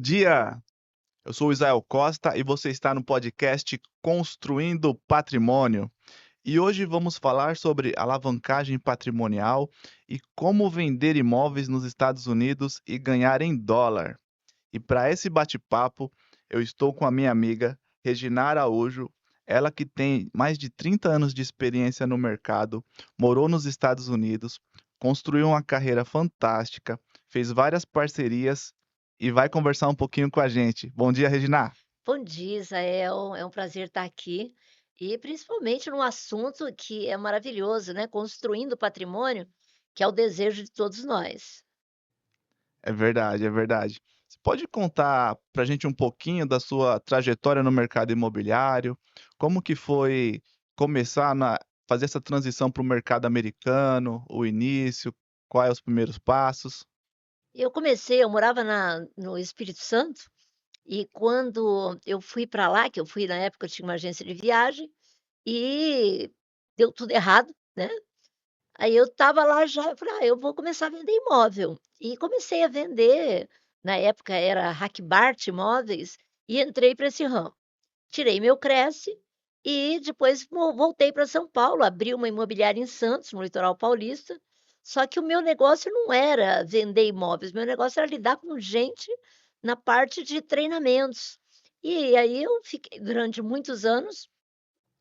dia! Eu sou o Israel Costa e você está no podcast Construindo Patrimônio. E hoje vamos falar sobre alavancagem patrimonial e como vender imóveis nos Estados Unidos e ganhar em dólar. E para esse bate-papo, eu estou com a minha amiga Regina Araújo, ela que tem mais de 30 anos de experiência no mercado, morou nos Estados Unidos, construiu uma carreira fantástica, fez várias parcerias e vai conversar um pouquinho com a gente. Bom dia, Regina. Bom dia, Israel. É um prazer estar aqui e principalmente num assunto que é maravilhoso, né? Construindo patrimônio, que é o desejo de todos nós. É verdade, é verdade. Você pode contar para a gente um pouquinho da sua trajetória no mercado imobiliário? Como que foi começar na fazer essa transição para o mercado americano, o início, quais os primeiros passos? Eu morava no Espírito Santo e quando eu fui para lá, que eu fui na época, eu tinha uma agência de viagem e deu tudo errado, né? Aí eu estava lá já, eu falei, eu vou começar a vender imóvel. E comecei a vender, na época era Hackbart Imóveis, e entrei para esse ramo. Tirei meu Cresce e depois voltei para São Paulo, abri uma imobiliária em Santos, no litoral paulista, só que o meu negócio não era vender imóveis, meu negócio era lidar com gente na parte de treinamentos. E aí eu fiquei durante muitos anos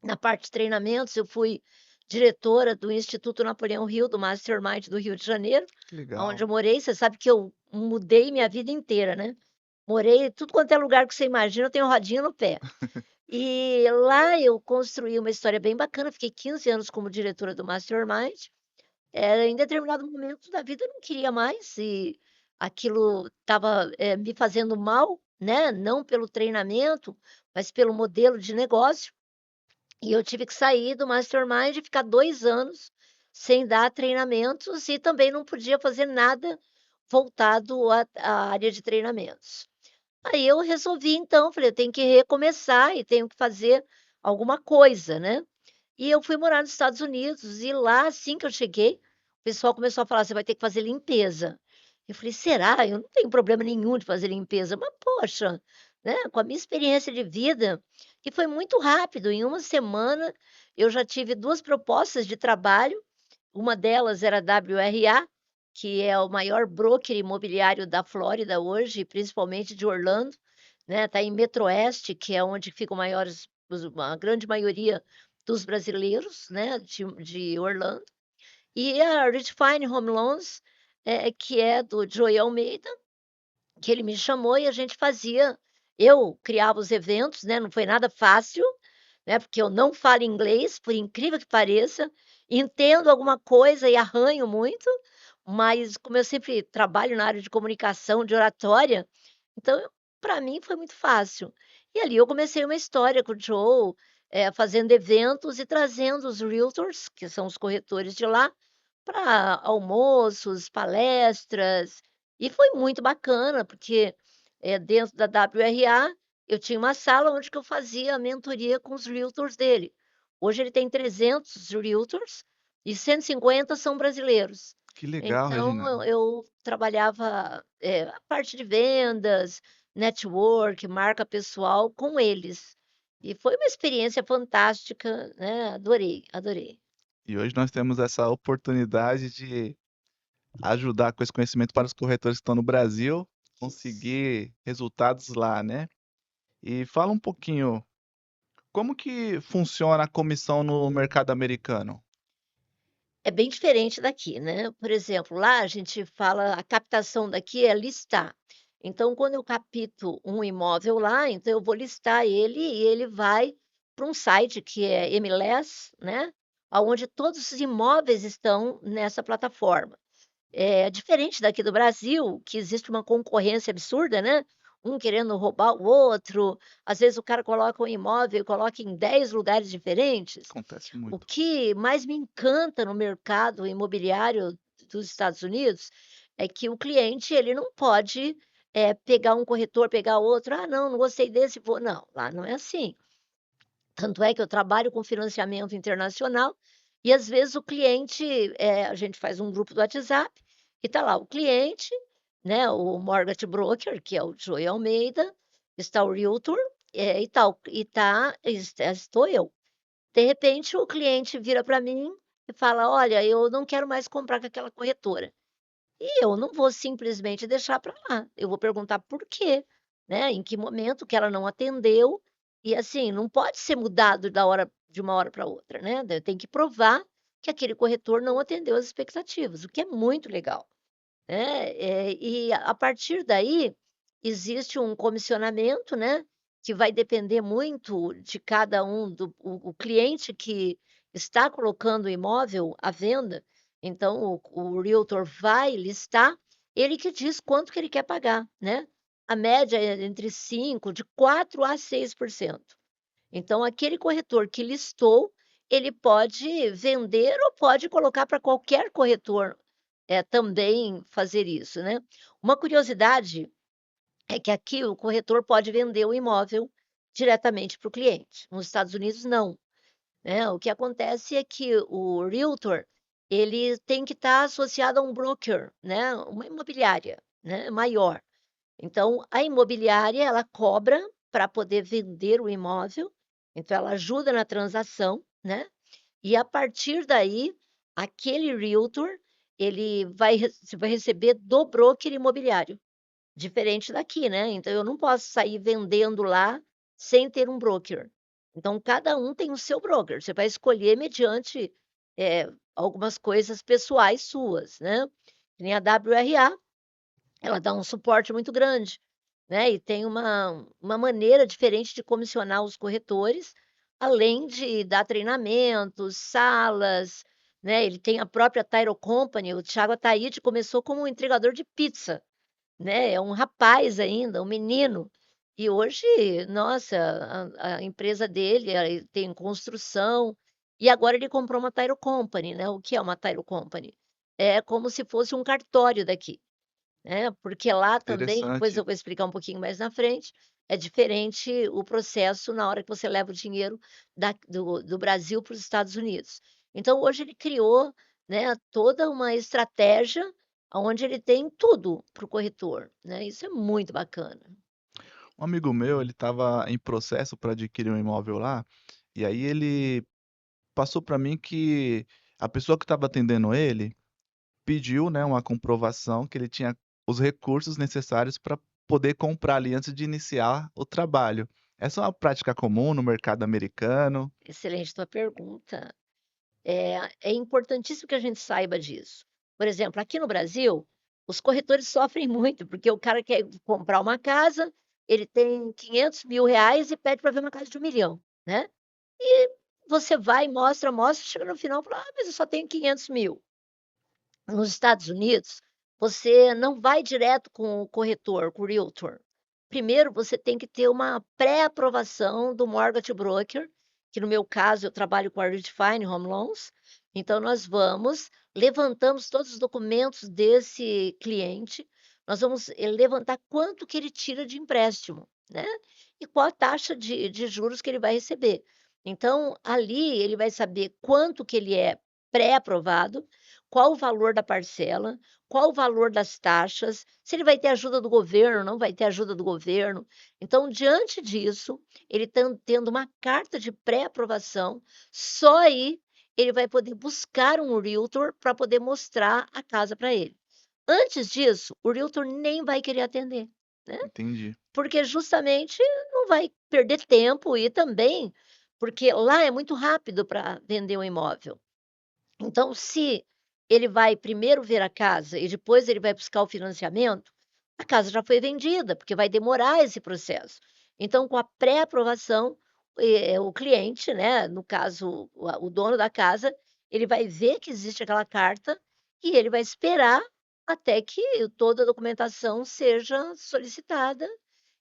na parte de treinamentos, eu fui diretora do Instituto Napoleão Hill, do Mastermind do Rio de Janeiro, Que aonde legal. eu morei. Você sabe que eu mudei minha vida inteira, né. Morei tudo quanto é lugar que você imagina, eu tenho rodinha no pé. E lá eu construí uma história bem bacana, fiquei 15 anos como diretora do Mastermind. Em determinado momento da vida eu não queria mais e aquilo estava, me fazendo mal, né, não pelo treinamento, mas pelo modelo de negócio. E eu tive que sair do Mastermind e ficar 2 anos sem dar treinamentos e também não podia fazer nada voltado à área de treinamentos. Aí eu resolvi então, falei: "Eu tenho que recomeçar e tenho que fazer alguma coisa, né". E eu fui morar nos Estados Unidos e lá, assim que eu cheguei, o pessoal começou a falar: "Você vai ter que fazer limpeza". Eu falei: "Será? Eu não tenho problema nenhum de fazer limpeza". Mas poxa, né, com a minha experiência de vida, que foi muito rápido, em uma semana eu já tive 2 propostas de trabalho, uma delas era a WRA, que é o maior broker imobiliário da Flórida hoje, principalmente de Orlando, né, tá em Metroeste, que é onde ficam maiores a grande maioria dos brasileiros, né, de Orlando, e a Redefine Home Loans, que é do Joey Almeida, que ele me chamou e a gente fazia eu criava os eventos, né, não foi nada fácil, né, porque eu não falo inglês, por incrível que pareça, entendo alguma coisa e arranho muito, mas como eu sempre trabalho na área de comunicação, de oratória, então para mim foi muito fácil. E ali eu comecei uma história com o Joe, fazendo eventos e trazendo os realtors, que são os corretores de lá, para almoços, palestras, e foi muito bacana, porque, dentro da WRA, eu tinha uma sala onde que eu fazia a mentoria com os realtors dele. Hoje ele tem 300 realtors e 150 são brasileiros. Que legal, Então Regina. eu trabalhava, a parte de vendas, network, marca pessoal com eles. E foi uma experiência fantástica, né, adorei, adorei. E hoje nós temos essa oportunidade de ajudar com esse conhecimento para os corretores que estão no Brasil, Isso. conseguir resultados lá, né? E fala um pouquinho, como que funciona a comissão no mercado americano? É bem diferente daqui, né. Por exemplo, lá a gente fala a captação daqui é listar. Então, quando eu capto um imóvel lá, então eu vou listar ele e ele vai para um site que é MLS, né, aonde todos os imóveis estão nessa plataforma. É diferente daqui do Brasil, que existe uma concorrência absurda, né, um querendo roubar o outro, às vezes o cara coloca um imóvel e coloca em 10 lugares diferentes. Acontece O muito. que mais me encanta no mercado imobiliário dos Estados Unidos, é que o cliente ele não pode, pegar um corretor, pegar outro: "Ah não, não gostei desse, vou", não, lá não é assim. Tanto é que eu trabalho com financiamento internacional e às vezes o cliente, a gente faz um grupo do WhatsApp e tá lá o cliente né, o mortgage broker, que é o Joey Almeida, está o realtor, estou eu. De repente, o cliente vira para mim e fala: "Olha, eu não quero mais comprar com aquela corretora". E eu não vou simplesmente deixar para lá, eu vou perguntar por quê, né, em que momento que ela não atendeu, e assim, não pode ser mudado de uma hora para outra, né, tem que provar que aquele corretor não atendeu as expectativas, o que é muito legal, né, e a partir daí, existe um comissionamento, né, que vai depender muito de cada um o cliente que está colocando o imóvel à venda, então o realtor vai listar, ele que diz quanto que ele quer pagar, né. A média é entre 5 de 4 a 6%. Então aquele corretor que listou, ele pode vender ou pode colocar para qualquer corretor, também fazer isso, né. Uma curiosidade é que aqui o corretor pode vender o imóvel diretamente para o cliente, nos Estados Unidos não, né. O que acontece é que o realtor, ele tem que estar associado a um broker, né, uma imobiliária, né, maior. Então, a imobiliária, ela cobra para poder vender o imóvel, então ela ajuda na transação, né, e a partir daí, aquele realtor, ele vai receber do broker imobiliário, diferente daqui, né, então eu não posso sair vendendo lá sem ter um broker. Então cada um tem o seu broker, você vai escolher mediante, algumas coisas pessoais suas, né, que nem a WRA, ela dá um suporte muito grande, né, e tem uma maneira diferente de comissionar os corretores, além de dar treinamentos, salas, né, ele tem a própria Title Company, o Thiago Ataíde começou como um entregador de pizza, né, é um rapaz ainda, um menino, e hoje, nossa, a empresa dele, tem construção, e agora ele comprou uma Title Company, né, o que é uma Title Company? É como se fosse um cartório daqui. Porque lá também, depois Interessante. eu vou explicar um pouquinho mais na frente, é diferente o processo na hora que você leva o dinheiro do Brasil para os Estados Unidos. Então hoje ele criou, né, toda uma estratégia onde ele tem tudo para o corretor, né, isso é muito bacana. Um amigo meu, ele estava em processo para adquirir um imóvel lá, e aí ele passou para mim que a pessoa que estava atendendo ele pediu, né, uma comprovação que ele tinha os recursos necessários para poder comprar ali antes de iniciar o trabalho. Essa é uma prática comum no mercado americano? Excelente tua pergunta. É importantíssimo que a gente saiba disso. Por exemplo, aqui no Brasil, os corretores sofrem muito, porque o cara quer comprar uma casa, ele tem R$ 500.000 e pede para ver uma casa de 1.000.000, né. E você vai, mostra, mostra, chega no final e fala: "Ah, mas eu só tenho 500.000". Nos Estados Unidos, você não vai direto com o corretor, com o realtor. Primeiro, você tem que ter uma pré-aprovação do mortgage broker, que no meu caso eu trabalho com a Redefine Home Loans. Então nós vamos, levantamos todos os documentos desse cliente, nós vamos, levantar quanto que ele tira de empréstimo, né, e qual a taxa de juros que ele vai receber. Então, ali ele vai saber quanto que ele é pré-aprovado, qual o valor da parcela, qual o valor das taxas, se ele vai ter ajuda do governo, não vai ter ajuda do governo. Então, diante disso, ele tendo uma carta de pré-aprovação, só aí ele vai poder buscar um realtor para poder mostrar a casa para ele. Antes disso, o realtor nem vai querer atender, né, Entendi. porque justamente não vai perder tempo e também porque lá é muito rápido para vender um imóvel. Então, se ele vai primeiro ver a casa e depois ele vai buscar o financiamento, a casa já foi vendida, porque vai demorar esse processo. Então, com a pré-aprovação, o cliente, né, no caso, o dono da casa, ele vai ver que existe aquela carta e ele vai esperar até que toda a documentação seja solicitada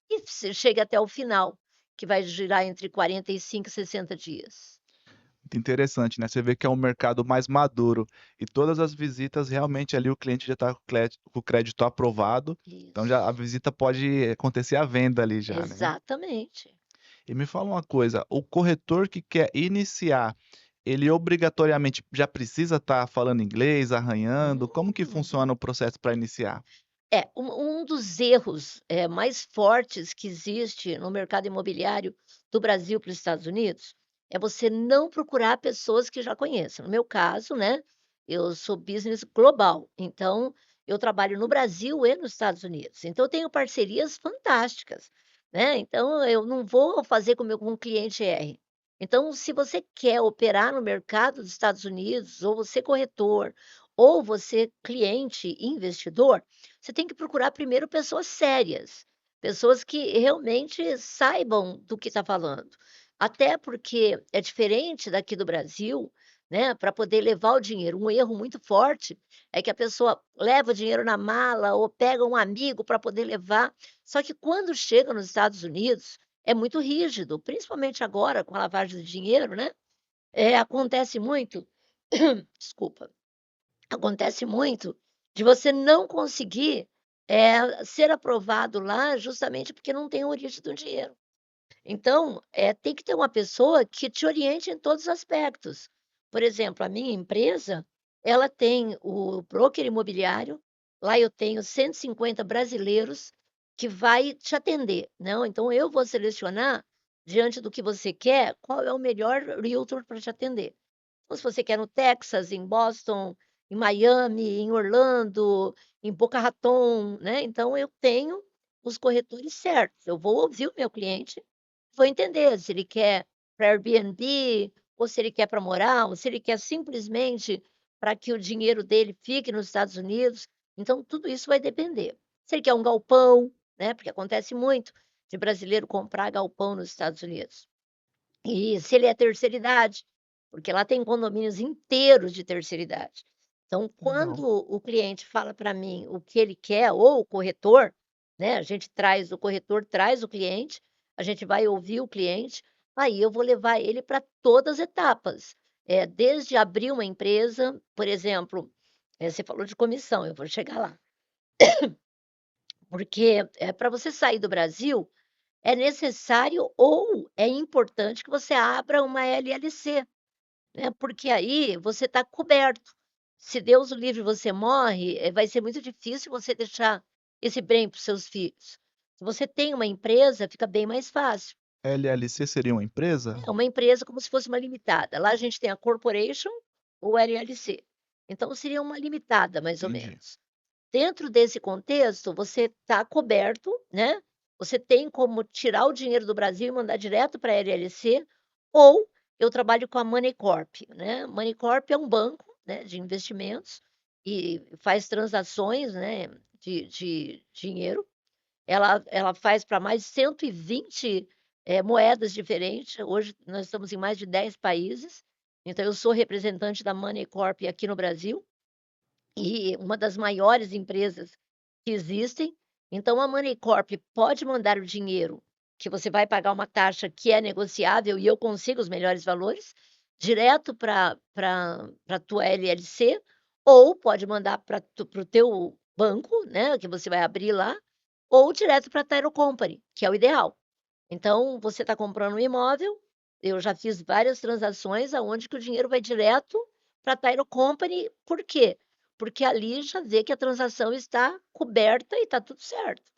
e chegue até o final, que vai girar entre 45 e 60 dias. Muito interessante, né, você vê que é um mercado mais maduro e todas as visitas realmente ali o cliente já está com o crédito aprovado, então já a Isso, visita pode acontecer a venda ali já, né. exatamente. E me fala uma coisa, o corretor que quer iniciar, ele obrigatoriamente já precisa estar falando inglês, arranhando? Como que Hum. funciona o processo para iniciar? Um dos erros, mais fortes que existe no mercado imobiliário do Brasil para os Estados Unidos, é você não procurar pessoas que já conheçam. No meu caso, né, eu sou business global, então eu trabalho no Brasil e nos Estados Unidos, então eu tenho parcerias fantásticas, né, então eu não vou fazer com um cliente R. Então, se você quer operar no mercado dos Estados Unidos, ou você corretor, ou você cliente investidor, você tem que procurar primeiro pessoas sérias, pessoas que realmente saibam do que está falando. Até porque é diferente daqui do Brasil, né, para poder levar o dinheiro. Um erro muito forte é que a pessoa leva o dinheiro na mala ou pega um amigo para poder levar. Só que quando chega nos Estados Unidos, é muito rígido, principalmente agora com a lavagem de dinheiro, né? Acontece muito, desculpa, acontece muito de você não conseguir, ser aprovado lá, justamente porque não tem a origem do dinheiro. Então, tem que ter uma pessoa que te oriente em todos os aspectos. Por exemplo, a minha empresa, ela tem o broker imobiliário, lá eu tenho 150 brasileiros que vai te atender, não, então eu vou selecionar, diante do que você quer, qual é o melhor realtor para te atender. Ou se você quer no Texas, em Boston, em Miami, em Orlando, em Boca Raton, né, então eu tenho os corretores certos, eu vou ouvir o meu cliente, vou entender se ele quer para Airbnb, ou se ele quer para morar, ou se ele quer simplesmente para que o dinheiro dele fique nos Estados Unidos, então tudo isso vai depender. Se ele quer um galpão, né, porque acontece muito de brasileiro comprar galpão nos Estados Unidos. E se ele é terceira idade, porque lá tem condomínios inteiros de terceira idade. Então, quando Legal. o cliente fala para mim o que ele quer, ou o corretor, né, a gente traz o corretor traz o cliente, a gente vai ouvir o cliente, aí eu vou levar ele para todas as etapas. Desde abrir uma empresa, por exemplo, você falou de comissão, eu vou chegar lá. Porque, para você sair do Brasil, é necessário ou é importante que você abra uma LLC, né, porque aí você está coberto. Se Deus o livre você morre, vai ser muito difícil você deixar esse bem para os seus filhos. Se você tem uma empresa, fica bem mais fácil. LLC seria uma empresa? É uma empresa como se fosse uma limitada. Lá a gente tem a corporation ou LLC. Então seria uma limitada, mais ou Entendi. menos. Dentro desse contexto, você está coberto, né, você tem como tirar o dinheiro do Brasil e mandar direto para a LLC, ou eu trabalho com a Money Corp, né. Money Corp é um banco, né, de investimentos e faz transações, né, de dinheiro. Ela faz para mais de 120, moedas diferentes. Hoje nós estamos em mais de 10 países, então eu sou representante da Money Corp aqui no Brasil. E uma das maiores empresas que existem, então a Money Corp pode mandar o dinheiro, que você vai pagar uma taxa que é negociável e eu consigo os melhores valores, direto para a tua LLC, ou pode mandar para o teu banco, né, que você vai abrir lá, ou direto para a Title Company, que é o ideal. Então, você está comprando um imóvel, eu já fiz várias transações aonde que o dinheiro vai direto para a Title Company, por quê? Porque ali já vê que a transação está coberta e está tudo certo.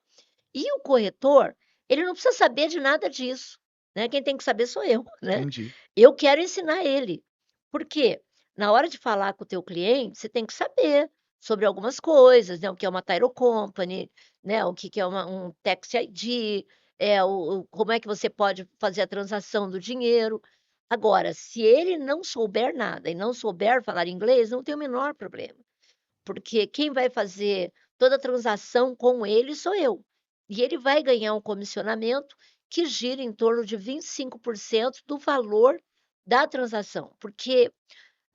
E o corretor, ele não precisa saber de nada disso, né, quem tem que saber sou eu, né. Entendi. Eu quero ensinar ele. Por quê? Na hora de falar com o teu cliente, você tem que saber sobre algumas coisas, né, o que é uma title company, né, o que que é um tax ID, o como é que você pode fazer a transação do dinheiro. Agora, se ele não souber nada e não souber falar inglês, não tem o menor problema. Porque quem vai fazer toda a transação com ele sou eu. E ele vai ganhar um comissionamento que gira em torno de 25% do valor da transação, porque,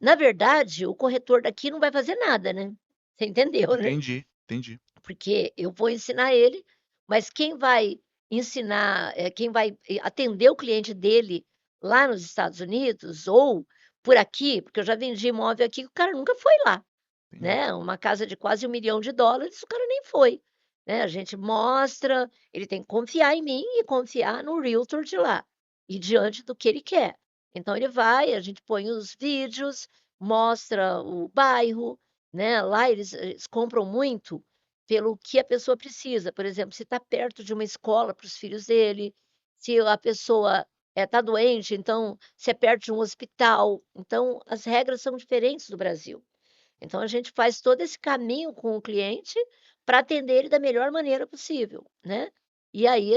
na verdade, o corretor daqui não vai fazer nada, né. Você entendeu, né? Entendi, entendi. Porque eu vou ensinar ele, mas quem vai ensinar, quem vai, atender o cliente dele lá nos Estados Unidos ou por aqui, porque eu já vendi imóvel aqui que o cara nunca foi lá. Entendi. Né, uma casa de quase US$ 1.000.000, o cara nem foi, né, a gente mostra, ele tem que confiar em mim e confiar no realtor de lá, e diante do que ele quer. Então ele vai, a gente põe os vídeos, mostra o bairro, né, lá eles compram muito, pelo que a pessoa precisa. Por exemplo, se está perto de uma escola para os filhos dele, se a pessoa está doente, então, se é perto de um hospital. Então, as regras são diferentes do Brasil. Então, a gente faz todo esse caminho com o cliente para atender ele da melhor maneira possível, né. E aí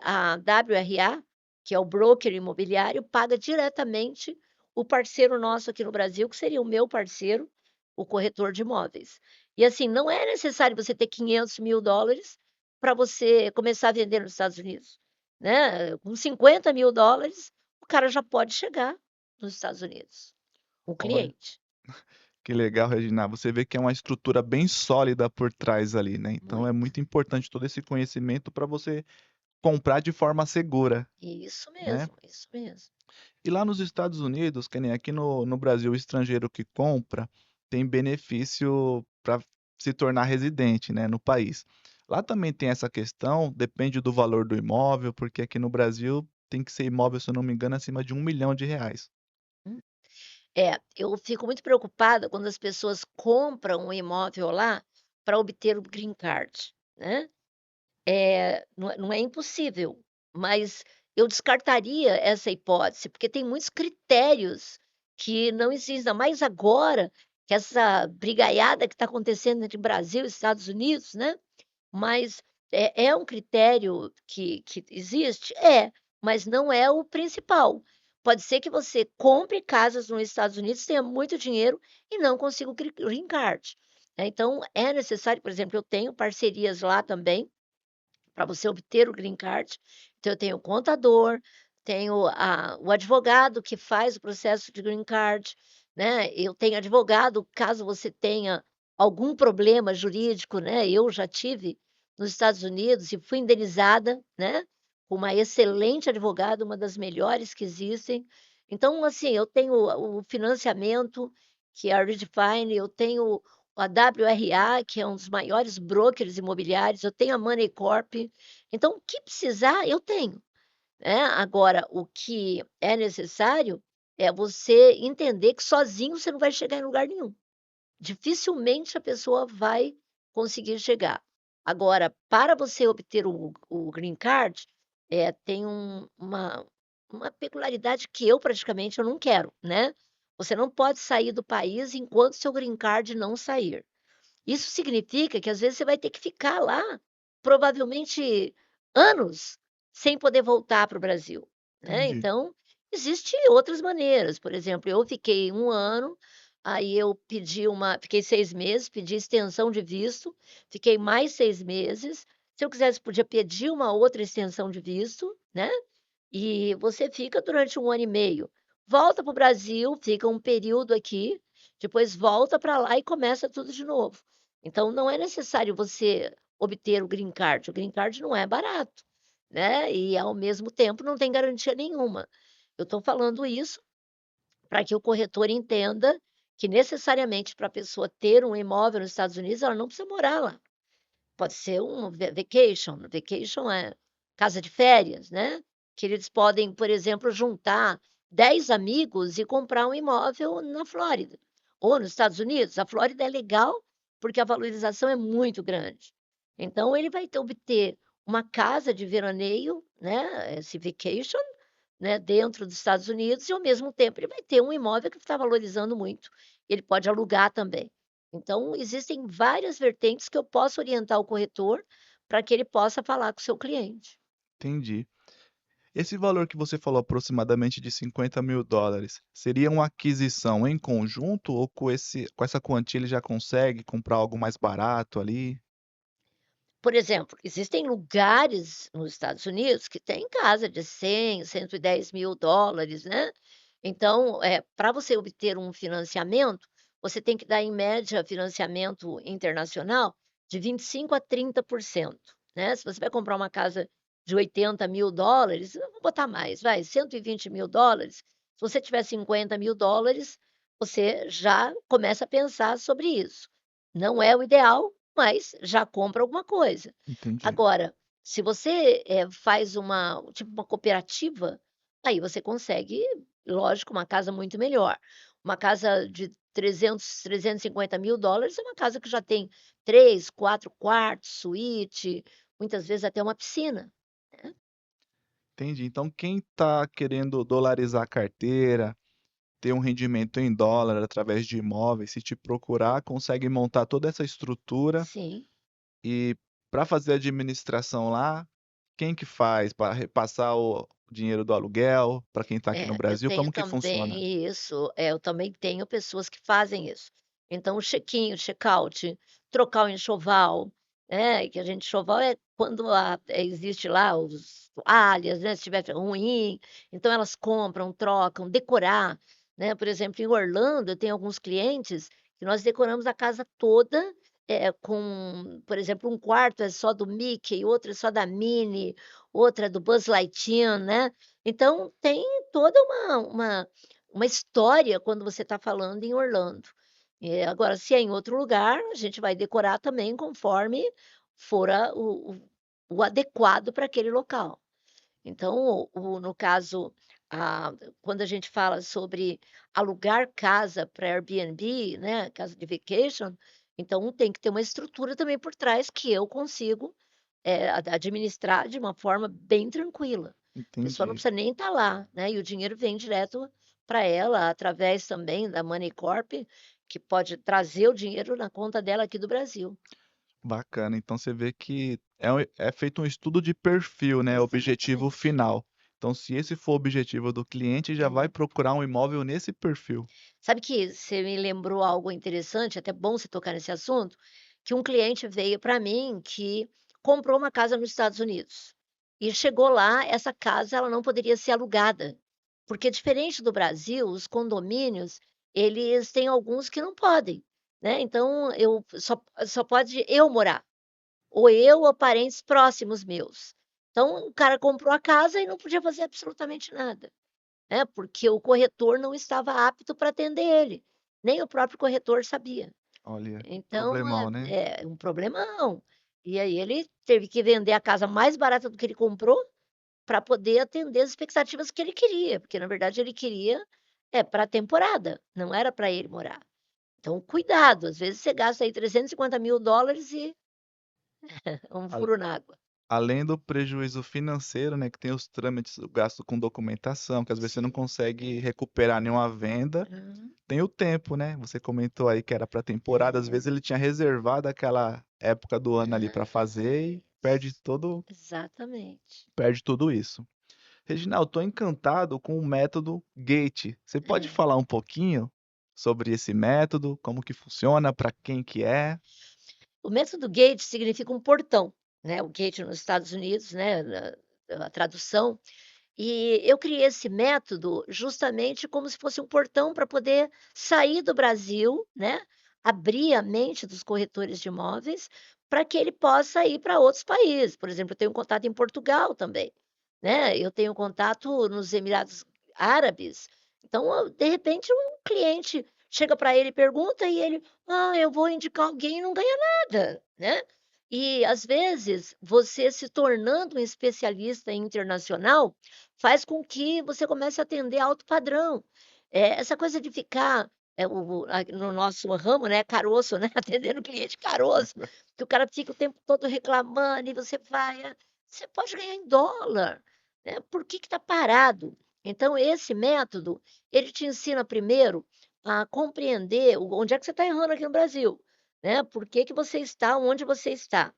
a WRA, que é o broker imobiliário, paga diretamente o parceiro nosso aqui no Brasil, que seria o meu parceiro, o corretor de imóveis. E assim, não é necessário você ter $500.000 para você começar a vender nos Estados Unidos, né. Com $50.000, o cara já pode chegar nos Estados Unidos, o Olha, cliente. que legal, Regina. Você vê que é uma estrutura bem sólida por trás ali, né, então é Muito. muito importante todo esse conhecimento para você comprar de forma segura, Isso né. mesmo, isso mesmo. E lá nos Estados Unidos, que nem aqui no Brasil, o estrangeiro que compra tem benefício para se tornar residente, né, no país. Lá também tem essa questão, depende do valor do imóvel, porque aqui no Brasil tem que ser imóvel, se eu não me engano, acima de R$ 1.000.000. Hum. É, eu fico muito preocupada quando as pessoas compram um imóvel lá para obter o green card, né. Não é impossível, mas eu descartaria essa hipótese, porque tem muitos critérios que não existem, ainda mais agora que essa brigaiada que está acontecendo entre Brasil e Estados Unidos, né. Mas é um critério que existe? É, mas não é o principal. Pode ser que você compre casas nos Estados Unidos, tenha muito dinheiro e não consiga o green card, né. Então é necessário, por exemplo, eu tenho parcerias lá também, para você obter o green card. Então eu tenho o contador, tenho o advogado que faz o processo de green card, né, eu tenho advogado caso você tenha algum problema jurídico, né, eu já tive nos Estados Unidos e fui indenizada, né, com uma excelente advogada, uma das melhores que existem. Então, assim, eu tenho o financiamento, que é a Redefine, eu tenho a WRA, que é um dos maiores brokers imobiliários, eu tenho a Money Corp, então o que precisar eu tenho, né. Agora o que é necessário é você entender que sozinho você não vai chegar em lugar nenhum. Dificilmente a pessoa vai conseguir chegar. Agora, para você obter o green card, tem uma peculiaridade que eu praticamente eu não quero, né. Você não pode sair do país enquanto seu green card não sair. Isso significa que às vezes você vai ter que ficar lá, provavelmente anos, sem poder voltar para o Brasil, né. Entendi. Então, existe outras maneiras, por exemplo, eu fiquei 1 ano, aí eu fiquei 6 meses, pedi extensão de visto, fiquei mais 6 meses, se eu quisesse podia pedir uma outra extensão de visto, né, e você fica durante 1 ano e meio, volta para o Brasil, fica um período aqui, depois volta para lá e começa tudo de novo. Então não é necessário você obter o green card não é barato, né, e ao mesmo tempo não tem garantia nenhuma. Eu estou falando isso para que o corretor entenda que necessariamente para a pessoa ter um imóvel nos Estados Unidos, ela não precisa morar lá. Pode ser um vacation é casa de férias, né, que eles podem, por exemplo, juntar 10 amigos e comprar um imóvel na Flórida, ou nos Estados Unidos. A Flórida é legal, porque a valorização é muito grande. Então ele vai obter uma casa de veraneio, né, esse vacation, né, dentro dos Estados Unidos e ao mesmo tempo ele vai ter um imóvel que está valorizando muito, ele pode alugar também. Então existem várias vertentes que eu posso orientar o corretor, para que ele possa falar com o seu cliente. Entendi. Esse valor que você falou aproximadamente de US$ 50.000, seria uma aquisição em conjunto ou com essa quantia ele já consegue comprar algo mais barato ali? Por exemplo, existem lugares nos Estados Unidos que tem casa de 100, US$ 110.000, né. Então, para você obter um financiamento, você tem que dar em média financiamento internacional de 25 a 30%, né. Se você vai comprar uma casa de US$ 80.000, eu vou botar mais, vai, US$ 120.000, se você tiver US$ 50.000, você já começa a pensar sobre isso. Não é o ideal, mas já compra alguma coisa. Entendi. Agora, se você, faz uma cooperativa, aí você consegue, lógico, uma casa muito melhor. Uma casa de 350 mil dólares é uma casa que já tem 3, 4 quartos, suíte, muitas vezes até uma piscina, né. Entendi. Então quem está querendo dolarizar a carteira, ter um rendimento em dólar através de imóveis, se te procurar, consegue montar toda essa estrutura Sim. e para fazer a administração lá, quem que faz? Para repassar o dinheiro do aluguel para quem está aqui no Eu Brasil, tenho como que funciona? também isso, eu também tenho pessoas que fazem isso. Então o check-in, o check-out, trocar o enxoval, que a gente enxoval é quando existe lá os toalhas, né, se estiver ruim, então elas compram, trocam, decorar, né. Por exemplo, em Orlando, eu tenho alguns clientes que nós decoramos a casa toda, com, por exemplo, um quarto é só do Mickey, outro é só da Minnie, outra é do Buzz Lightyear, né. Então tem toda uma história quando você está falando em Orlando. Agora se é em outro lugar, a gente vai decorar também conforme for o adequado para aquele local. Então no caso, quando a gente fala sobre alugar casa para Airbnb, né, casa de vacation, então tem que ter uma estrutura também por trás que eu consigo, administrar de uma forma bem tranquila. A pessoa não Entendi. precisa nem estar lá, né, e o dinheiro vem direto para ela, através também da Money Corp, que pode trazer o dinheiro na conta dela aqui do Brasil. Bacana, então você vê que é feito um estudo de perfil, né, objetivo Exatamente. final. Então se esse for o objetivo do cliente, já vai É. procurar um imóvel nesse perfil. Sabe que você me lembrou algo interessante, até bom você tocar nesse assunto, que um cliente veio para mim que comprou uma casa nos Estados Unidos. E chegou lá, essa casa ela não poderia ser alugada, porque diferente do Brasil, os condomínios, eles têm alguns que não podem, né. Então eu só pode eu morar, ou parentes próximos meus. Então o cara comprou a casa e não podia fazer absolutamente nada. Porque o corretor não estava apto para atender ele, nem o próprio corretor sabia. Olha, que Então problemão, né. é um problemão. E aí ele teve que vender a casa mais barata do que ele comprou, para poder atender as expectativas que ele queria, porque na verdade ele queria, para a temporada, não era para ele morar. Então cuidado, às vezes você gasta aí 350 mil dólares e é um A furo na água. além do prejuízo financeiro, né, que tem os trâmites, o gasto com documentação, que às vezes você não Sim. consegue recuperar nenhuma venda, Uhum. tem o tempo, né, você comentou aí que era para temporada, às É. vezes ele tinha reservado aquela época do ano ali para fazer e Exatamente. perde tudo isso. Reginaldo, estou encantado com o método GATE. Você pode É. falar um pouquinho sobre esse método, como que funciona, para quem que é? O método gate significa um portão, né, o gate nos Estados Unidos, né, a tradução. E eu criei esse método justamente como se fosse um portão para poder sair do Brasil, né, abrir a mente dos corretores de imóveis, para que ele possa ir para outros países. Por exemplo, eu tenho contato em Portugal também, né, eu tenho contato nos Emirados Árabes. Então, de repente, um cliente chega para ele e pergunta e ele: "Ah, eu vou indicar alguém", e não ganha nada, né. E, às vezes, você se tornando um especialista internacional, faz com que você comece a atender alto padrão. Essa coisa de ficar, no nosso ramo, né, caroço, né, atendendo cliente caroço, que o cara fica o tempo todo reclamando e você vai você pode ganhar em dólar, né, por que que tá parado? Então esse método, ele te ensina primeiro a compreender onde é que você está errando aqui no Brasil, né, por que que você está onde você está.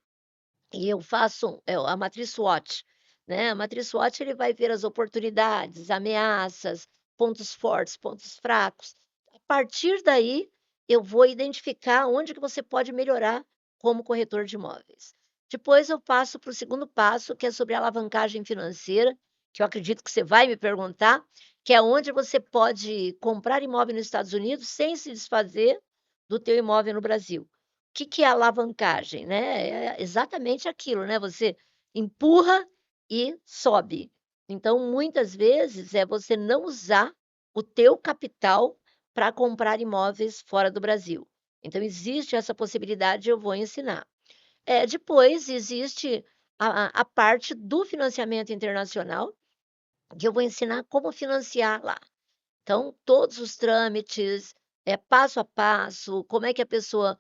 E eu faço, a matriz SWOT, né, a matriz SWOT ele vai ver as oportunidades, ameaças, pontos fortes, pontos fracos. A partir daí, eu vou identificar onde que você pode melhorar como corretor de imóveis. Depois eu passo para o segundo passo, que é sobre alavancagem financeira, que eu acredito que você vai me perguntar, que é onde você pode comprar imóvel nos Estados Unidos sem se desfazer do teu imóvel no Brasil. Que é alavancagem, né? É exatamente aquilo, né, você empurra e sobe. Então, muitas vezes, é você não usar o teu capital para comprar imóveis fora do Brasil. Então existe essa possibilidade, eu vou ensinar. Depois existe a parte do financiamento internacional, que eu vou ensinar como financiar lá. Então, todos os trâmites, passo a passo, como é que a pessoa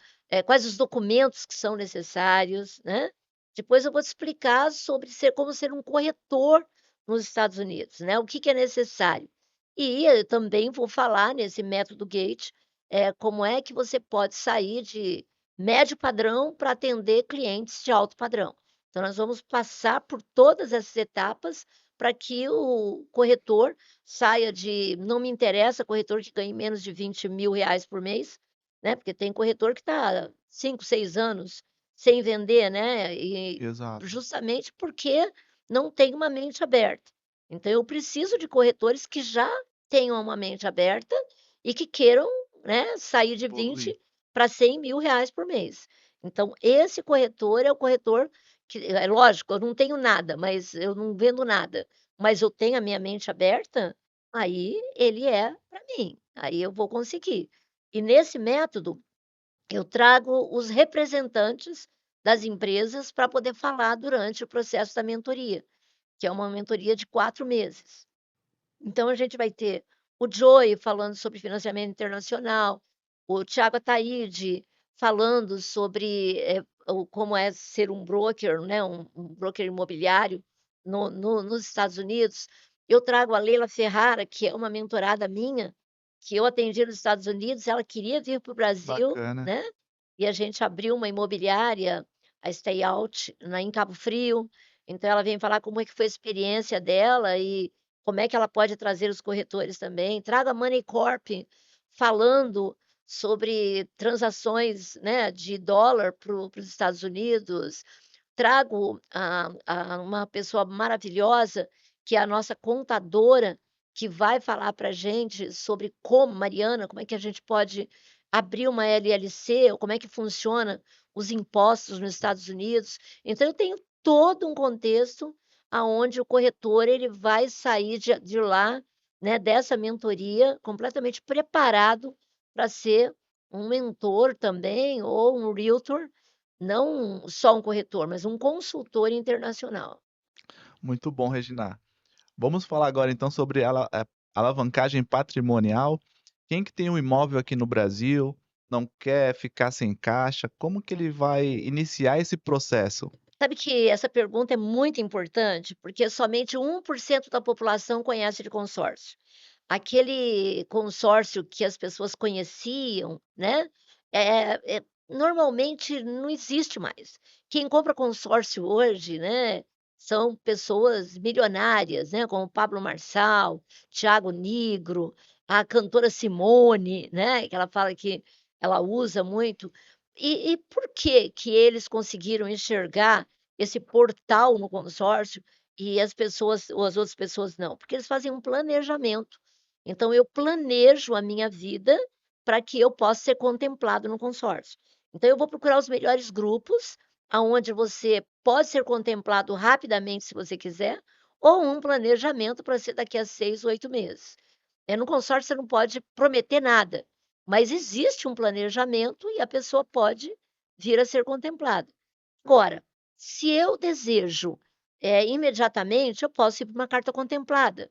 quais os documentos que são necessários, né. Depois eu vou te explicar sobre como ser um corretor nos Estados Unidos, né, o que que é necessário. E eu também vou falar nesse método Gate, como é que você pode sair de médio padrão para atender clientes de alto padrão. Então nós vamos passar por todas essas etapas para que o corretor saia de não me interessa corretor que ganhe menos de R$ 20.000 por mês, né, porque tem corretor que está 5, 6 anos sem vender, né, e Exato. justamente porque não tem uma mente aberta. Então eu preciso de corretores que já tenham uma mente aberta e que queiram, né, sair de Evoluir. 20 para R$ 100.000 por mês. Então esse corretor é o corretor que é lógico, eu não tenho nada, mas eu não vendo nada, mas eu tenho a minha mente aberta, aí ele é para mim, aí eu vou conseguir. E nesse método, eu trago os representantes das empresas para poder falar durante o processo da mentoria, que é uma mentoria de 4 meses. Então a gente vai ter o Joey falando sobre financiamento internacional, o Thiago Ataíde falando sobre, como é ser um broker, né, um broker imobiliário nos Estados Unidos. Eu trago a Leila Ferrara, que é uma mentorada minha, que eu atendi nos Estados Unidos, ela queria vir para o Brasil, Bacana. né, e a gente abriu uma imobiliária, a Stay Out, em Cabo Frio. Então ela vem falar como é que foi a experiência dela e como é que ela pode trazer os corretores também. Traga a Money Corp falando sobre transações, né, de dólar para os Estados Unidos. Trago uma pessoa maravilhosa, que é a nossa contadora, que vai falar para a gente sobre como Mariana, como é que a gente pode abrir uma LLC, ou como é que funciona os impostos nos Estados Unidos. Então eu tenho todo um contexto aonde o corretor ele vai sair de lá, né, dessa mentoria completamente preparado para ser um mentor também ou um realtor, não só um corretor, mas um consultor internacional. Muito bom, Regina. Vamos falar agora então sobre alavancagem patrimonial. Quem que tem um imóvel aqui no Brasil, não quer ficar sem caixa, como que ele vai iniciar esse processo? Sabe que essa pergunta é muito importante, porque somente 1% da população conhece de consórcio. Aquele consórcio que as pessoas conheciam, né, normalmente não existe mais. Quem compra consórcio hoje, né, são pessoas milionárias, né, como Pablo Marçal, Thiago Nigro, a cantora Simone, né, que ela fala que ela usa muito. E por que que eles conseguiram enxergar esse portal no consórcio e as pessoas ou as outras pessoas não? Porque eles fazem um planejamento. Então eu planejo a minha vida para que eu possa ser contemplado no consórcio. Então eu vou procurar os melhores grupos, aonde você pode ser contemplado rapidamente se você quiser, ou um planejamento para ser daqui a 6, 8 meses. No consórcio você não pode prometer nada, mas existe um planejamento e a pessoa pode vir a ser contemplada. Agora, se eu desejo, imediatamente, eu posso ir para uma carta contemplada.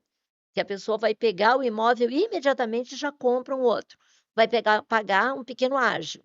Que a pessoa vai pegar o imóvel e imediatamente já compra um outro, vai pagar um pequeno ágio.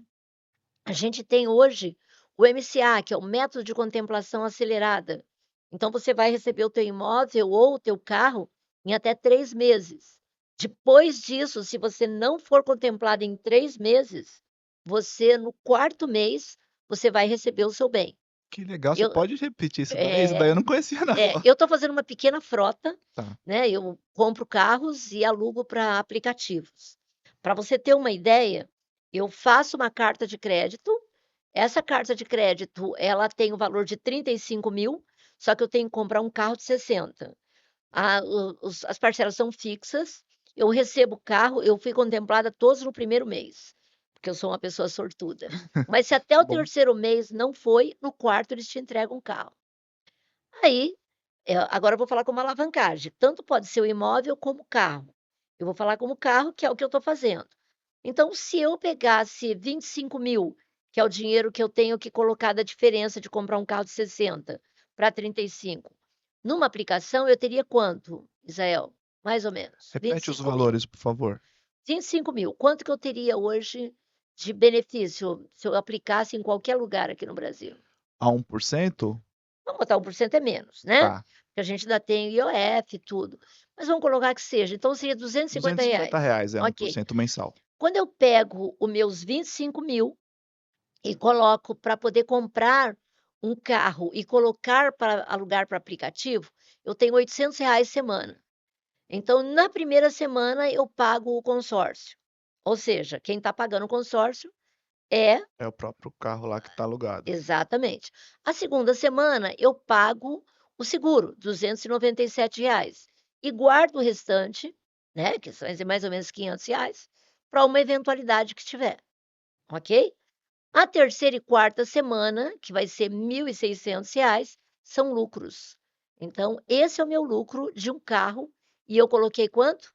A gente tem hoje o MCA, que é o método de contemplação acelerada. Então você vai receber o teu imóvel ou o teu carro em até 3 meses. Depois disso, se você não for contemplado em 3 meses, você no quarto mês, você vai receber o seu bem. Que legal, você Eu pode repetir isso daí? Isso daí eh eu não conhecia não. eu estou fazendo uma pequena frota, Tá. né, eu compro carros e alugo para aplicativos. Para você ter uma ideia, eu faço uma carta de crédito, essa carta de crédito, ela tem o valor de 35.000, só que eu tenho que comprar um carro de 60. As parcelas são fixas, eu recebo o carro, eu fui contemplada todos no primeiro mês, porque eu sou uma pessoa sortuda. Mas se até o Bom, terceiro mês não foi, no quarto eles te entregam o carro. Aí, agora eu vou falar como alavancagem, tanto pode ser o imóvel como o carro. Eu vou falar como carro, que é o que eu estou fazendo. Então, se eu pegasse 25.000, que é o dinheiro que eu tenho que colocar da diferença de comprar um carro de 60 para 35, numa aplicação eu teria quanto, Israel? mais ou menos, vinte e Repete os cinco mil. valores, por favor. 25.000. Quanto que eu teria hoje de benefício se eu aplicasse em qualquer lugar aqui no Brasil? A 1%? Vamos botar 1% é menos, né, Tá. porque a gente ainda tem IOF e tudo, mas vamos colocar que seja, então seria R$ R$ 250. 250 é um por Ok. cento mensal. Quando eu pego os meus 25.000 e coloco para poder comprar um carro e colocar para alugar para aplicativo, eu tenho R$ 800 semana. Então, na primeira semana eu pago o consórcio, ou seja, quem está pagando o consórcio é É o próprio carro lá que está alugado. exatamente. A segunda semana eu pago o seguro, R$ 297, e guardo o restante, né, que são mais ou menos R$ 500, para uma eventualidade que tiver, ok? A terceira e quarta semana, que vai ser R$ 1.600, são lucros. Então, esse é o meu lucro de um carro, e eu coloquei quanto?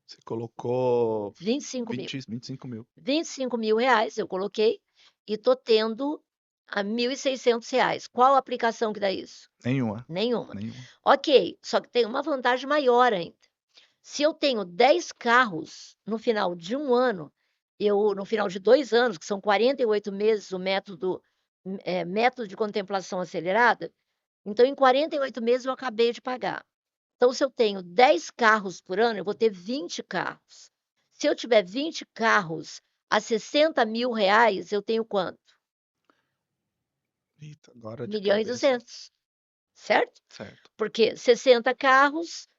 Você colocou 25.000. 25.000. R$ 25.000 eu coloquei, e tô tendo a R$ 1.600. Qual a aplicação que dá isso? Nenhuma, Nenhuma. nenhuma. Ok, só que tem uma vantagem maior ainda. Se eu tenho 10 carros no final de um ano, no final de 2 anos, que são 48 meses o método de contemplação acelerada, então em 48 meses eu acabei de pagar. Então, se eu tenho 10 carros por ano, eu vou ter 20 carros. Se eu tiver 20 carros a R$ 60.000, eu tenho quanto? Eita, agora de 1.200.000, cabeça. certo? Certo. Porque 60 carros,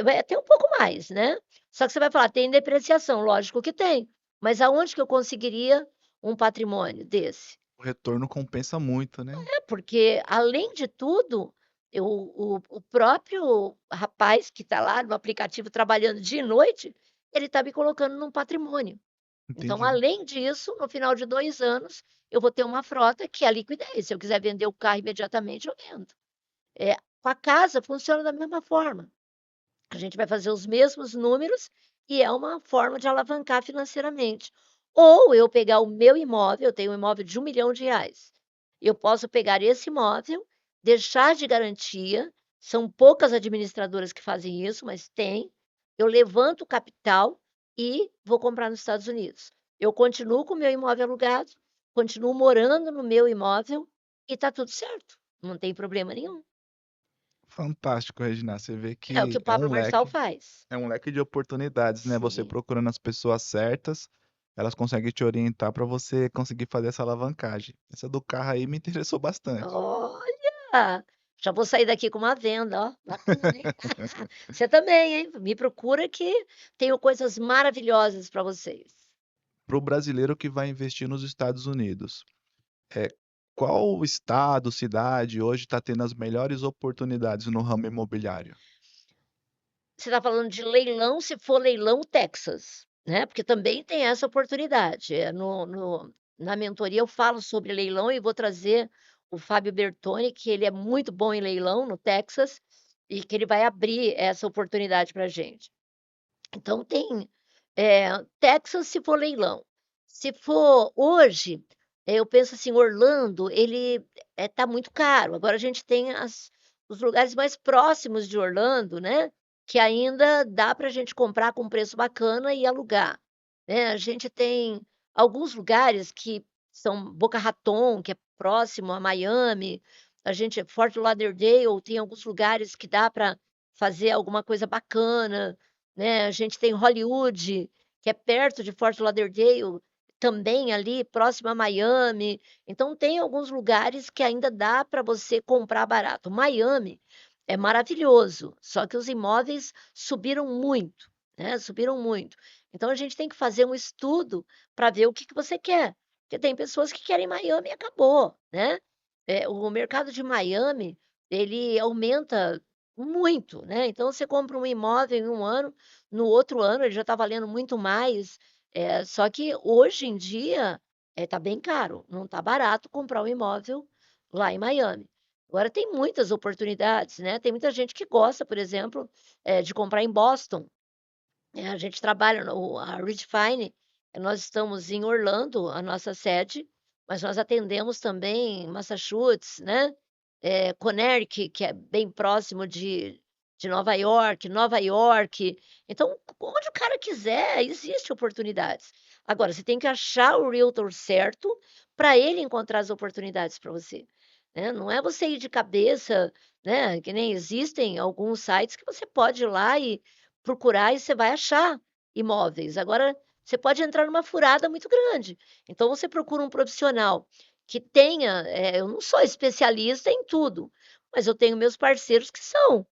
vai até um pouco mais, né. Só que você vai falar: "Tem depreciação", lógico que tem, mas aonde que eu conseguiria um patrimônio desse? O retorno compensa muito, né. É, porque além de tudo, o próprio rapaz que está lá no aplicativo trabalhando dia e noite, ele está me colocando num patrimônio. Então, Entendi. além disso, no final de 2 anos, eu vou ter uma frota que é a liquidez, se eu quiser vender o carro imediatamente, eu vendo. Com a casa funciona da mesma forma. A gente vai fazer os mesmos números e é uma forma de alavancar financeiramente. Ou eu pegar o meu imóvel, eu tenho um imóvel de R$ 1.000.000. Eu posso pegar esse imóvel, deixar de garantia, são poucas administradoras que fazem isso, mas tem. Eu levanto o capital e vou comprar nos Estados Unidos. Eu continuo com o meu imóvel alugado, continuo morando no meu imóvel e está tudo certo, não tem problema nenhum. Fantástico, Regina. Você vê É o que que o Pablo Marçal faz. é um leque de oportunidades, né, você Sim. procurando as pessoas certas, elas conseguem te orientar para você conseguir fazer essa alavancagem. Essa do carro aí me interessou bastante. Olha! Já vou sair daqui com uma venda, ó, bacana, hein. Você também, hein, me procura que tenho coisas maravilhosas para vocês. Para o brasileiro que vai investir nos Estados Unidos, eh, qual estado, cidade hoje está tendo as melhores oportunidades no ramo imobiliário? Você está falando de leilão, se for leilão Texas, né, porque também tem essa oportunidade. Na mentoria eu falo sobre leilão e vou trazer o Fábio Bertoni, que ele é muito bom em leilão no Texas, e que ele vai abrir essa oportunidade pra gente. Então tem, Texas se for leilão. Se for hoje, eu penso assim, Orlando, ele, tá muito caro. Agora a gente tem os lugares mais próximos de Orlando, né, que ainda dá para a gente comprar com preço bacana e alugar, né. A gente tem alguns lugares que são Boca Raton, que é próximo a Miami, a gente Fort Lauderdale, tem alguns lugares que dá para fazer alguma coisa bacana, né, a gente tem Hollywood, que é perto de Fort Lauderdale, também ali próximo a Miami, então tem alguns lugares que ainda dá para você comprar barato. Miami é maravilhoso, só que os imóveis subiram muito, né, subiram muito. Então a gente tem que fazer um estudo para ver o que que você quer, porque tem pessoas que querem Miami e acabou, né. O mercado de Miami, ele aumenta muito, né, então você compra um imóvel em um ano, no outro ano ele já está valendo muito mais, só que hoje em dia, tá bem caro, não está barato comprar um imóvel lá em Miami. Agora tem muitas oportunidades, né, tem muita gente que gosta, por exemplo, de comprar em Boston, a gente trabalha no a Ridgeline, nós estamos em Orlando, a nossa sede, mas nós atendemos também Massachusetts, né, Connecticut, que é bem próximo de Nova York. Então, onde o cara quiser, existe oportunidades. Agora, você tem que achar o realtor certo para ele encontrar as oportunidades para você, né. Não é você ir de cabeça, né, que nem existem alguns sites que você pode ir lá e procurar e você vai achar imóveis. Agora, você pode entrar numa furada muito grande. Então você procura um profissional que tenha, eu não sou especialista em tudo, mas eu tenho meus parceiros que são.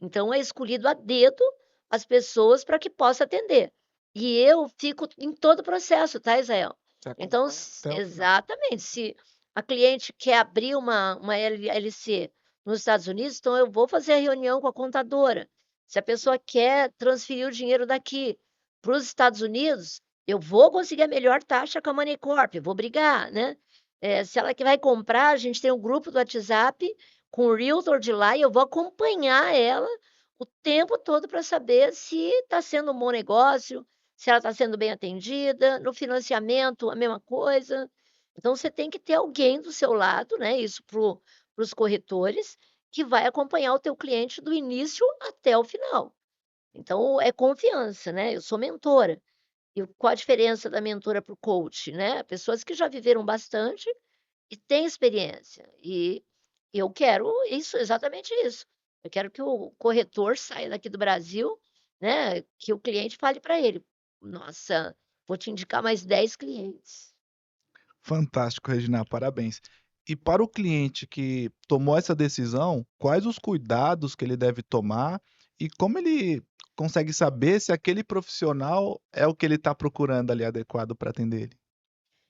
Então é escolhido a dedo as pessoas para que possa atender. E eu fico em todo o processo, tá, Israel? Você Então acompanha s até o final. exatamente, se a cliente quer abrir uma LLC nos Estados Unidos, então eu vou fazer a reunião com a contadora. Se a pessoa quer transferir o dinheiro daqui para os Estados Unidos, eu vou conseguir a melhor taxa com a Money Corp, vou brigar, né. Se ela que vai comprar, a gente tem um grupo do WhatsApp com o realtor de lá e eu vou acompanhar ela o tempo todo para saber se está sendo um bom negócio, se ela está sendo bem atendida, no financiamento a mesma coisa. Então você tem que ter alguém do seu lado, né, isso para os corretores, que vai acompanhar o teu cliente do início até o final. Então é confiança, né, eu sou mentora. E qual a diferença da mentora para o coach, né, pessoas que já viveram bastante e têm experiência. E eu quero isso, exatamente isso. Eu quero que o corretor saia daqui do Brasil, né, que o cliente fale para ele: "Nossa, vou te indicar mais 10 clientes". Fantástico, Regina, parabéns. E para o cliente que tomou essa decisão, quais os cuidados que ele deve tomar e como ele consegue saber se aquele profissional é o que ele está procurando ali adequado para atender ele?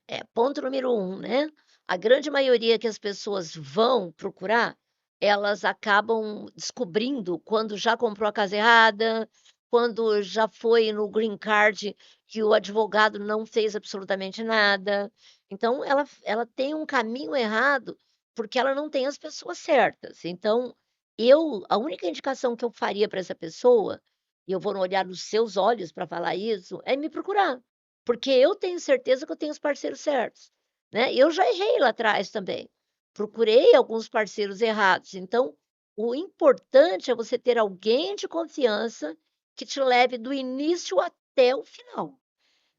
É, ponto número um, né, a grande maioria que as pessoas vão procurar, elas acabam descobrindo quando já comprou a casa errada, quando já foi no green card que o advogado não fez absolutamente nada. Então ela tem um caminho errado, porque ela não tem as pessoas certas. Então, a única indicação que eu faria para essa pessoa, e eu vou olhar nos seus olhos para falar isso, é me procurar. Porque eu tenho certeza que eu tenho os parceiros certos, né. Eu já errei lá atrás também, procurei alguns parceiros errados, então o importante é você ter alguém de confiança que te leve do início até o final,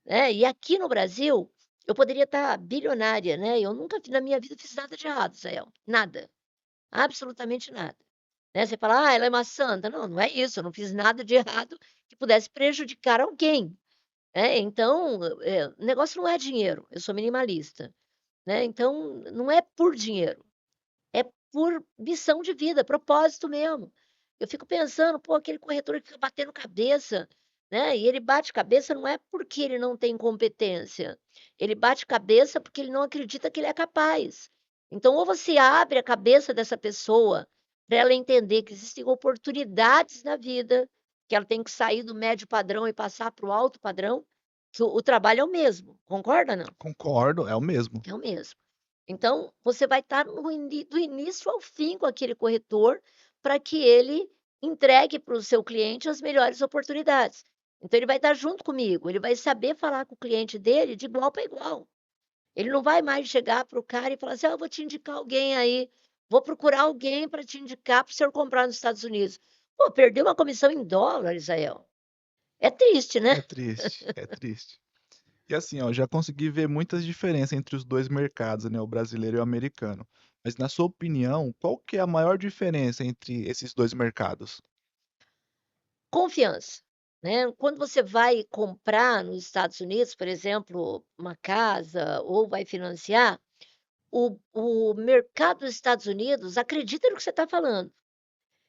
né. E aqui no Brasil, eu poderia estar bilionária, né, eu nunca na minha vida fiz nada de errado, Israel, nada, absolutamente nada, né. Você fala: "Ah, ela é uma santa", não, não é isso, eu não fiz nada de errado que pudesse prejudicar alguém. Então, o negócio não é dinheiro, eu sou minimalista, né, então não é por dinheiro, é por missão de vida, propósito mesmo. Eu fico pensando: "Pô, aquele corretor que fica batendo cabeça", né, e ele bate cabeça não é porque ele não tem competência, ele bate cabeça porque ele não acredita que ele é capaz. Então ou você abre a cabeça dessa pessoa, para ela entender que existem oportunidades na vida, que ela tem que sair do médio padrão e passar para o alto padrão, que o trabalho é o mesmo, concorda não? Concordo, é o mesmo. É o mesmo. Então, você vai estar do início ao fim com aquele corretor, para que ele entregue para o seu cliente as melhores oportunidades. Então ele vai estar junto comigo, ele vai saber falar com o cliente dele de igual para igual. Ele não vai mais chegar para o cara e falar assim: "Ah, eu vou te indicar alguém aí, vou procurar alguém para te indicar para o senhor comprar nos Estados Unidos". Pô, perdeu uma comissão em dólar, Israel. É triste, né? É triste, é triste. E assim, ó, já consegui ver muitas diferenças entre os 2 mercados, né, o brasileiro e o americano. Mas na sua opinião, qual que é a maior diferença entre esses 2 mercados? Confiança, né. Quando você vai comprar nos Estados Unidos, por exemplo, uma casa ou vai financiar, o mercado dos Estados Unidos acredita no que você está falando.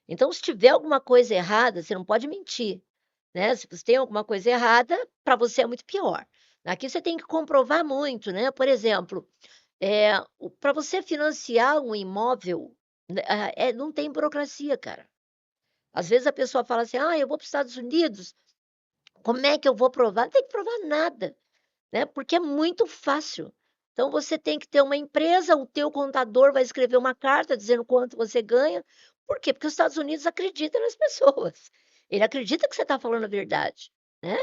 Então, se tiver alguma coisa errada, você não pode mentir, né. Se você tem alguma coisa errada, para você é muito pior. Aqui você tem que comprovar muito, né. Por exemplo, para você financiar um imóvel, né, não tem burocracia, cara. Às vezes a pessoa fala assim: "Ah, eu vou para os Estados Unidos, como é que eu vou provar?" Não tem que provar nada, né, porque é muito fácil. Então você tem que ter uma empresa, o teu contador vai escrever uma carta dizendo quanto você ganha. Por quê? Porque os Estados Unidos acredita nas pessoas. Ele acredita que você está falando a verdade, né.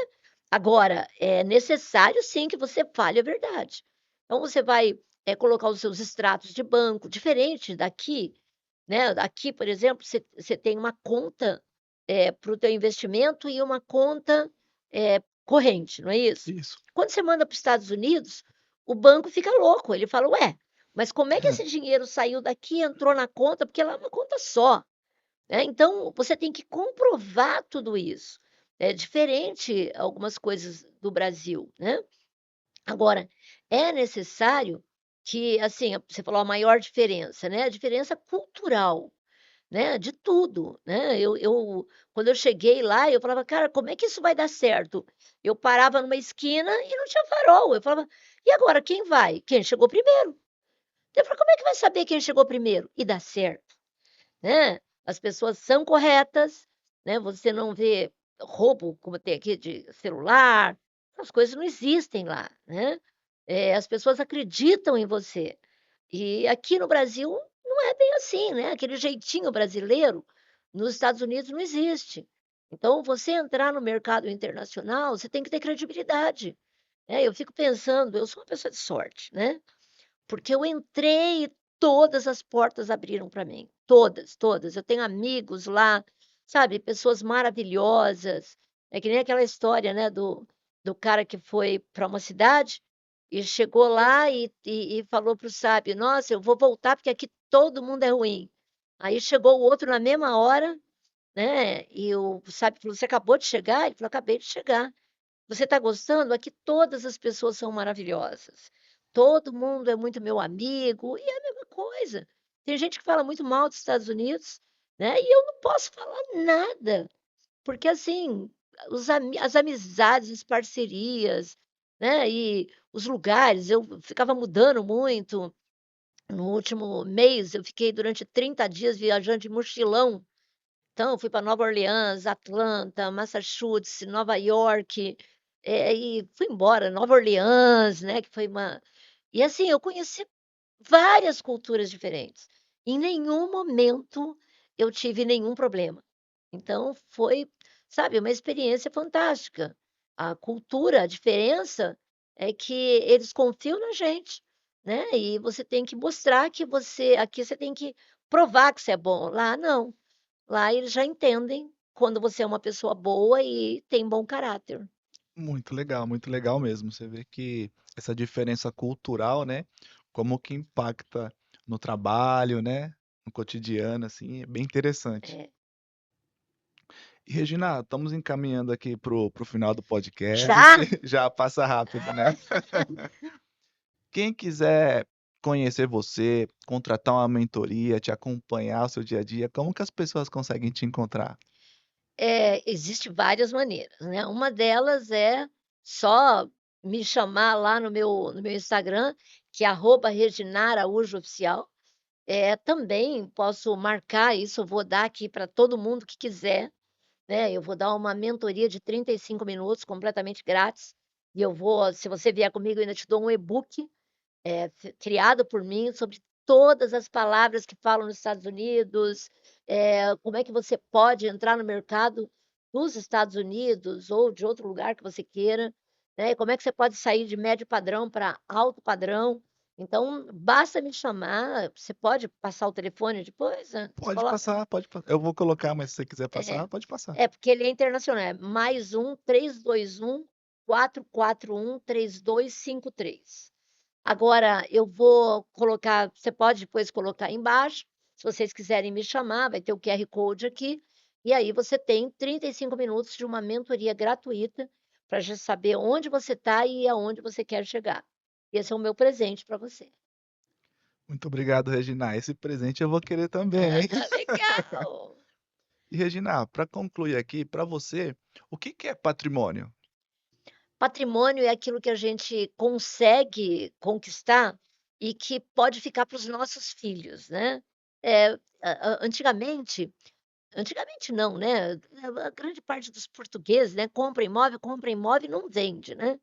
Agora, é necessário sim que você fale a verdade. Então você vai, colocar os seus extratos de banco, diferente daqui, né, aqui, por exemplo, você tem uma conta para o teu investimento e uma conta, corrente, não é isso? Isso. Quando você manda para os Estados Unidos, o banco fica louco, ele fala: "Ué, mas como é que esse dinheiro saiu daqui e entrou na conta?" Porque lá é uma conta só, né, então você tem que comprovar tudo isso. É diferente algumas coisas do Brasil, né. Agora, é necessário que, assim, você falou a maior diferença, né, a diferença cultural. Né, de tudo, né. Eu quando eu cheguei lá, eu falava: "Cara, como é que isso vai dar certo?" Eu parava numa esquina e não tinha farol, eu falava: "E agora quem vai? Quem chegou primeiro". Eu falei: "Como é que vai saber quem chegou primeiro?" E dá certo, né. As pessoas são corretas, né, você não vê roubo como tem aqui de celular, essas coisas não existem lá, né. As pessoas acreditam em você. E aqui no Brasil não é bem assim, né, aquele jeitinho brasileiro, nos Estados Unidos não existe. Então você entrar no mercado internacional, você tem que ter credibilidade, né. Eu fico pensando, eu sou uma pessoa de sorte, né, porque eu entrei e todas as portas abriram para mim, todas, todas. Eu tenho amigos lá, sabe, pessoas maravilhosas. É que nem aquela história, né, do cara que foi para uma cidade e chegou lá e falou para o sábio: "Nossa, eu vou voltar porque aqui todo mundo é ruim". Aí chegou o outro na mesma hora, né, e o sábio falou: "Você acabou de chegar?" Ele falou: "Acabei de chegar". Você está gostando? Aqui todas as pessoas são maravilhosas. Todo mundo é muito meu amigo, e é a mesma coisa. Tem gente que fala muito mal dos Estados Unidos, né, e eu não posso falar nada, porque assim, as amizades, as parcerias, né, e os lugares, eu ficava mudando muito. No último mês, eu fiquei durante 30 dias viajando de mochilão, então eu fui para Nova Orleans, Atlanta, Massachusetts, Nova York, e fui embora, Nova Orleans, né, que foi uma e assim, eu conheci várias culturas diferentes. Em nenhum momento eu tive nenhum problema. Então foi, sabe, uma experiência fantástica. A cultura, a diferença é que eles confiam na gente, né, e você tem que mostrar que você aqui você tem que provar que você é bom, lá não. Lá eles já entendem quando você é uma pessoa boa e tem bom caráter. Muito legal mesmo. Você vê que essa diferença cultural, né, como que impacta no trabalho, né, no cotidiano, assim, é bem interessante. É. E Regina, estamos encaminhando aqui pro final do podcast, Já? já passa rápido, né. Quem quiser conhecer você, contratar uma mentoria, te acompanhar o seu dia a dia, como que as pessoas conseguem te encontrar? Existe várias maneiras, né, uma delas é só me chamar lá no meu Instagram, que é @reginaraújooficial. Também posso marcar isso, eu vou dar aqui para todo mundo que quiser, né, eu vou dar uma mentoria de 35 minutos completamente grátis, e eu vou se você vier comigo, eu ainda te dou um e-book criado por mim, sobre todas as palavras que falam nos Estados Unidos, como é que você pode entrar no mercado dos Estados Unidos ou de outro lugar que você queira, né, e como é que você pode sair de médio padrão para alto padrão. Então, basta me chamar, você pode passar o telefone depois, né? Você Pode coloca passar, pode pa eu vou colocar, mas se você quiser é, passar, pode passar. porque ele é internacional, é +1 321 441 3253. Agora eu vou colocar você pode depois colocar aí embaixo, se vocês quiserem me chamar, vai ter o QR Code aqui, e aí você tem 35 minutos de uma mentoria gratuita, para já saber onde você está e aonde você quer chegar. Esse é o meu presente para você. Muito obrigado, Regina. Esse presente eu vou querer também, Ah, hein. legal! E Regina, para concluir aqui, para você, o que que é patrimônio? Patrimônio é aquilo que a gente consegue conquistar e que pode ficar para os nossos filhos, né. Antigamente não, né, a grande parte dos portugueses, né, compra imóvel e não vende, né.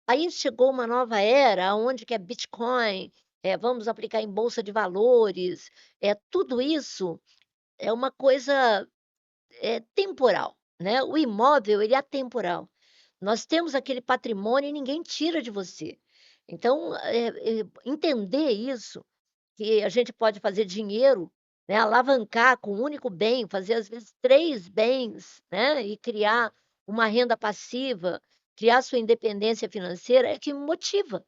Aí chegou uma nova era onde que é Bitcoin, vamos aplicar em bolsa de valores, tudo isso é uma coisa, temporal, né. O imóvel ele é atemporal. Nós temos aquele patrimônio e ninguém tira de você. Então, entender isso, que a gente pode fazer dinheiro né, alavancar com um único bem, fazer às vezes 3 bens, né, e criar uma renda passiva, criar sua independência financeira, é que me motiva,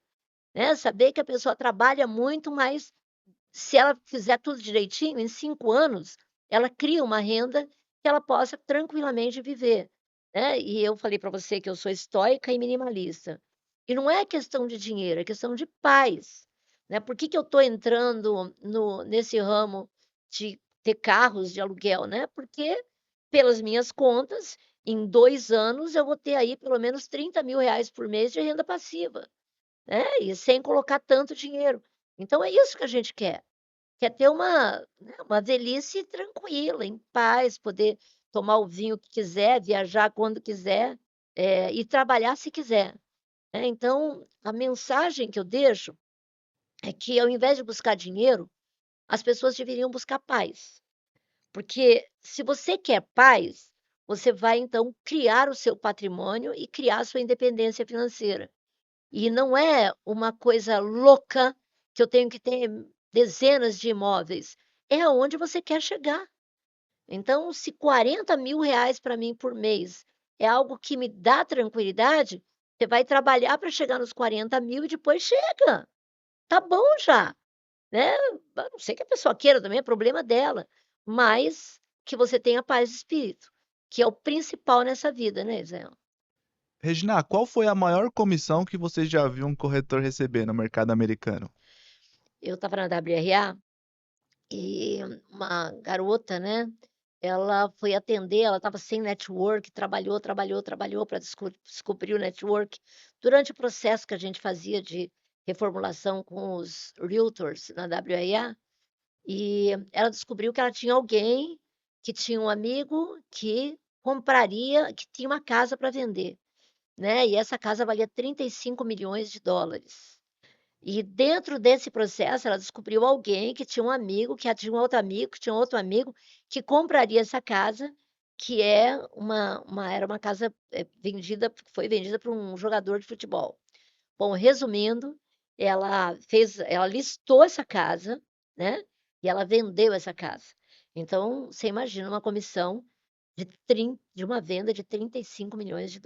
né, saber que a pessoa trabalha muito, mas se ela fizer tudo direitinho, em 5 anos, ela cria uma renda que ela possa tranquilamente viver, né. E eu falei para você que eu sou estoica e minimalista. E não é questão de dinheiro, é questão de paz, né. Por que que eu estou entrando no nesse ramo de ter carros de aluguel, né, porque pelas minhas contas, em 2 anos eu vou ter aí pelo menos R$ 30.000 por mês de renda passiva, né, e sem colocar tanto dinheiro. Então é isso que a gente quer. Quer ter uma, né, uma velhice tranquila, em paz, poder tomar o vinho que quiser, viajar quando quiser, e trabalhar se quiser, né. Então, a mensagem que eu deixo é que ao invés de buscar dinheiro, as pessoas deveriam buscar paz. Porque se você quer paz, você vai então criar o seu patrimônio e criar a sua independência financeira. E não é uma coisa louca que eu tenho que ter dezenas de imóveis, é aonde você quer chegar. Então, se R$ 40.000 para mim por mês é algo que me dá tranquilidade, você vai trabalhar para chegar nos 40.000 e depois chega, tá bom já, né. A não ser que a pessoa queira também, é problema dela, mas que você tenha paz de espírito, que é o principal nessa vida, né, Israel. Regina, qual foi a maior comissão que você já viu um corretor receber no mercado americano? Eu estava na WRA e uma garota, né, ela foi atender, ela estava sem network, trabalhou, trabalhou, trabalhou para descobrir o network. Durante o processo que a gente fazia de reformulação com os realtors na WRA, e ela descobriu que ela tinha alguém que tinha um amigo que compraria, que tinha uma casa para vender, né, e essa casa valia US$ 35 milhões. E dentro desse processo, ela descobriu alguém que tinha um amigo, que tinha um outro amigo, que tinha um outro amigo, que compraria essa casa, que é uma era uma casa, vendida, foi vendida para um jogador de futebol. Bom, resumindo, ela listou essa casa, né, e ela vendeu essa casa. Então, você imagina uma comissão de uma venda de US$ 35 milhões.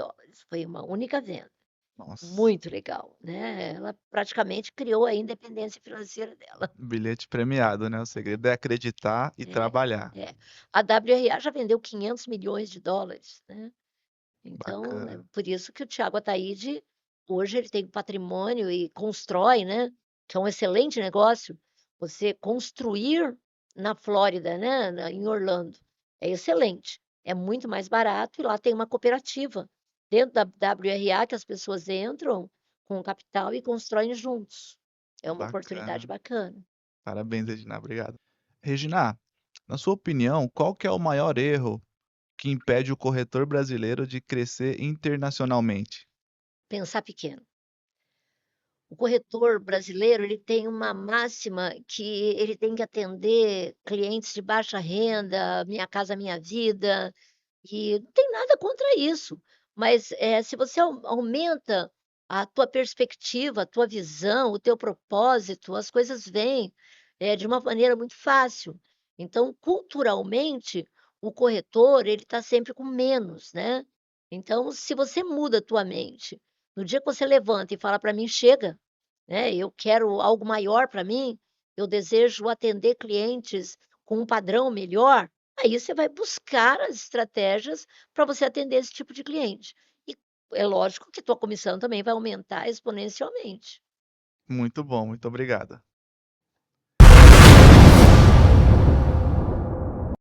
Foi uma única venda. Nossa, Muito legal, né, ela praticamente criou a independência financeira dela. bilhete premiado, né? O segredo é acreditar e É, trabalhar. é. A WRA já vendeu US$ 500 milhões, né, então é Bacana. por isso que o Thiago Ataíde, hoje ele tem patrimônio e constrói, né, que é um excelente negócio, você construir na Flórida, né, em Orlando, é excelente, é muito mais barato e lá tem uma cooperativa, dentro da WRA que as pessoas entram com o capital e constroem juntos. É uma oportunidade Bacana. bacana. Parabéns, Regina. Obrigado. Regina, na sua opinião, qual que é o maior erro que impede o corretor brasileiro de crescer internacionalmente? Pensar pequeno. O corretor brasileiro, ele tem uma máxima que ele tem que atender clientes de baixa renda, Minha Casa Minha Vida, e não tem nada contra isso, mas, se você aumenta a tua perspectiva, a tua visão, o teu propósito, as coisas vêm, de uma maneira muito fácil. Então, culturalmente, o corretor, ele está sempre com menos, né. Então, se você muda a tua mente, no dia que você levanta e fala para mim: "Chega, né, eu quero algo maior para mim, eu desejo atender clientes com um padrão melhor", aí você vai buscar as estratégias para você atender esse tipo de cliente. E é lógico que tua comissão também vai aumentar exponencialmente. Muito bom, muito obrigado.